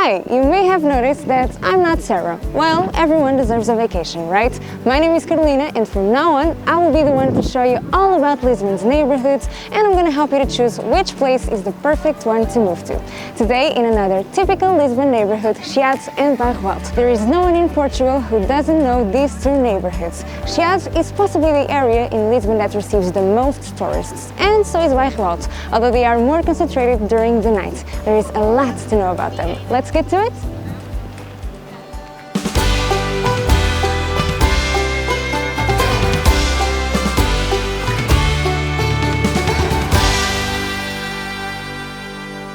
Hi, you may have noticed that I'm not Sarah. Well, everyone deserves a vacation, right? My name is Carolina, and from now on, I will be the one to show you all about Lisbon's neighborhoods, and I'm gonna help you to choose which place is the perfect one to move to. Today, in another typical Lisbon neighborhood, Chiado and Bairro Alto. There is no one in Portugal who doesn't know these two neighborhoods. Chiado is possibly the area in Lisbon that receives the most tourists, and so is Bairro Alto, although they are more concentrated during the night. There is a lot to know about them. Let's get to it.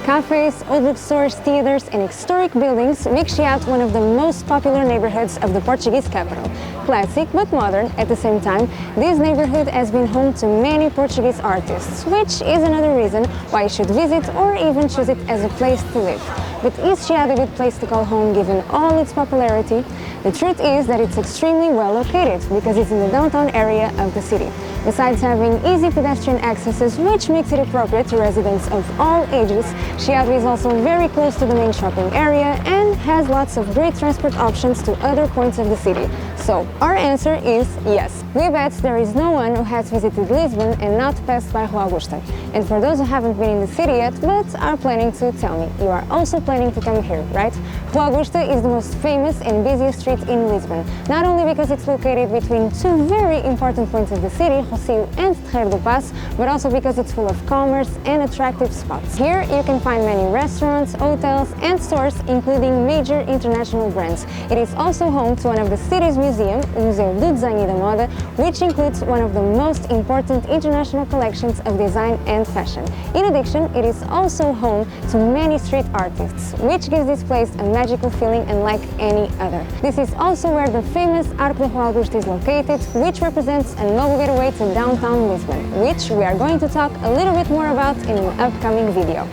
Cafes, old bookstores, theaters and historic buildings make Chiado one of the most popular neighborhoods of the Portuguese capital. Classic but modern at the same time, this neighborhood has been home to many Portuguese artists, which is another reason why you should visit or even choose it as a place to live. But is Chiado a good place to call home given all its popularity? The truth is that it's extremely well located because it's in the downtown area of the city. Besides having easy pedestrian accesses, which makes it appropriate to residents of all ages, Chiado is also very close to the main shopping area and has lots of great transport options to other points of the city. So, our answer is yes. We bet there is no one who has visited Lisbon and not passed by Rua Augusta. And for those who haven't been in the city yet but are planning to, tell me, you are also planning to come here, right? Rua Augusta is the most famous and busiest street in Lisbon, not only because it's located between two very important points of the city, Rocio and Terreiro do Paço, but also because it's full of commerce and attractive spots. Here you can find many restaurants, hotels and stores, including major international brands. It is also home to one of the city's museums, o Museu do Desenho e da Moda, which includes one of the most important international collections of design and fashion. In addition, it is also home to many street artists, which gives this place a magical feeling unlike any other. This is also where the famous Arco da Rua Augusta is located, which represents a noble getaway to downtown Lisbon, which we are going to talk a little bit more about in an upcoming video.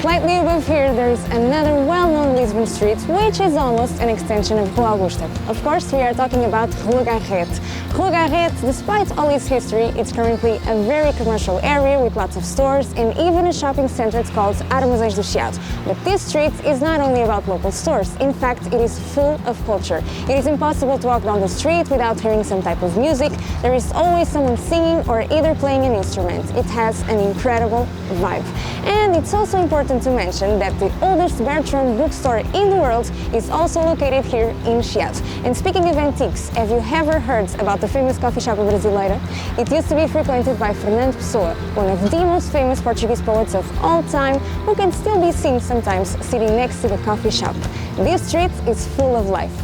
Slightly above here, there is another well-known Lisbon street, which is almost an extension of Rua Augusta. Of course, we are talking about Rua Garrete. Rua Garrete, despite all its history, it's currently a very commercial area with lots of stores and even a shopping center called Armazéns do Chiado. But this street is not only about local stores. In fact, it is full of culture. It is impossible to walk down the street without hearing some type of music. There is always someone singing or either playing an instrument. It has an incredible vibe. And it's also important to mention that the oldest Bertrand bookstore in the world is also located here in Chiado. And speaking of antiques, have you ever heard about the famous coffee shop of Brasileira? It used to be frequented by Fernando Pessoa, one of the most famous Portuguese poets of all time, who can still be seen sometimes sitting next to the coffee shop. This street is full of life.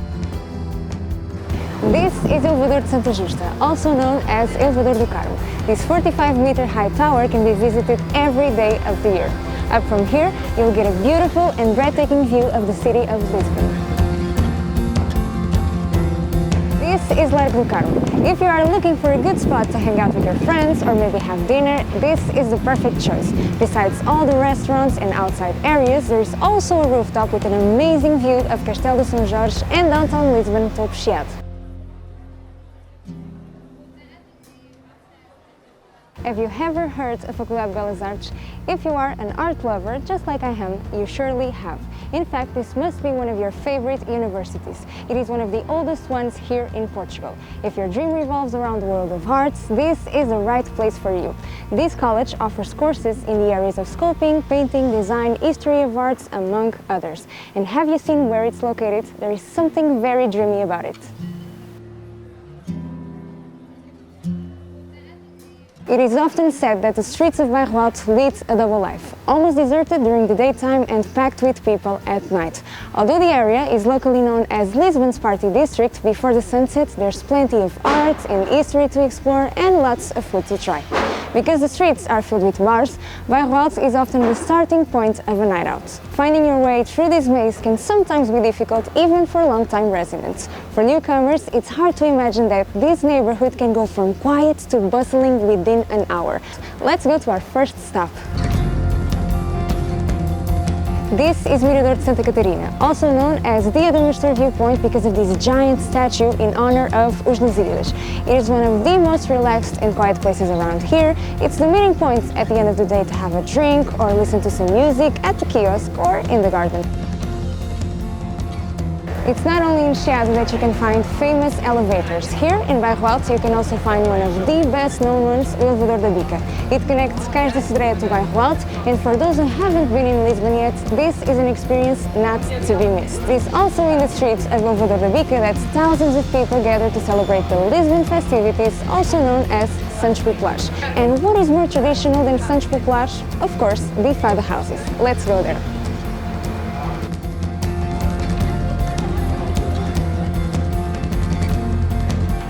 This is Elevador de Santa Justa, also known as Elevador do Carmo. This 45-meter high tower can be visited every day of the year. Up from here, you'll get a beautiful and breathtaking view of the city of Lisbon. This is Largo do Carmo. If you are looking for a good spot to hang out with your friends or maybe have dinner, this is the perfect choice. Besides all the restaurants and outside areas, there is also a rooftop with an amazing view of Castelo de São Jorge and downtown Lisbon, Topo Chiado. Have you ever heard of Faculdade de Belas Artes? If you are an art lover, just like I am, you surely have. In fact, this must be one of your favorite universities. It is one of the oldest ones here in Portugal. If your dream revolves around the world of arts, this is the right place for you. This college offers courses in the areas of sculpting, painting, design, history of arts, among others. And have you seen where it's located? There is something very dreamy about it. It is often said that the streets of Bairro Alto lead a double life, almost deserted during the daytime and packed with people at night. Although the area is locally known as Lisbon's Party District, before the sunset there's plenty of art and history to explore and lots of food to try. Because the streets are filled with bars, Bairro Alto is often the starting point of a night out. Finding your way through this maze can sometimes be difficult even for long-time residents. For newcomers, it's hard to imagine that this neighborhood can go from quiet to bustling within an hour. Let's go to our first stop. This is Mirador de Santa Catarina, also known as the Administrator Viewpoint because of this giant statue in honor of Os Lusíadas. It is one of the most relaxed and quiet places around here. It's the meeting point at the end of the day to have a drink or listen to some music at the kiosk or in the garden. It's not only in Chiado that you can find famous elevators. Here in Bairro Alto you can also find one of the best known ones, o Elevador da Bica. It connects Cais da Sodreia to Bairro Alto, and for those who haven't been in Lisbon yet, this is an experience not to be missed. It is also in the streets of Elevador da Bica that thousands of people gather to celebrate the Lisbon festivities, also known as Santos Populares. And what is more traditional than Santos Populares? Of course, the fado houses. Let's go there.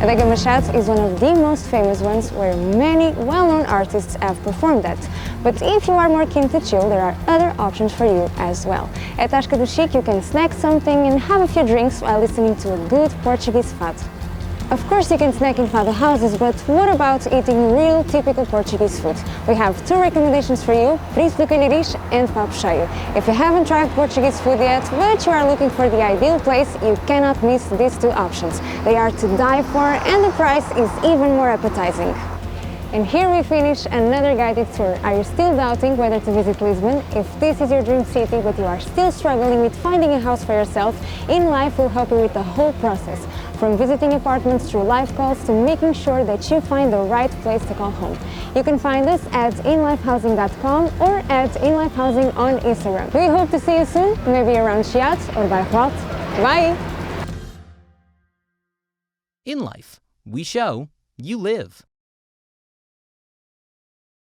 Adega Machado is one of the most famous ones where many well-known artists have performed at. But if you are more keen to chill, there are other options for you as well. At Tasca do Chic you can snack something and have a few drinks while listening to a good Portuguese fado. Of course you can snack in fado houses, but what about eating real typical Portuguese food? We have two recommendations for you, Príncipe do Calhariz and Papo Cheio. If you haven't tried Portuguese food yet, but you are looking for the ideal place, you cannot miss these two options. They are to die for and the price is even more appetizing. And here we finish another guided tour. Are you still doubting whether to visit Lisbon? If this is your dream city but you are still struggling with finding a house for yourself, Inlife will help you with the whole process. From visiting apartments through live calls to making sure that you find the right place to call home. You can find us at inlifehousing.com or at inlifehousing on Instagram. We hope to see you soon, maybe around Chiado or Bairro Alto. Bye! Inlife, we show, you live.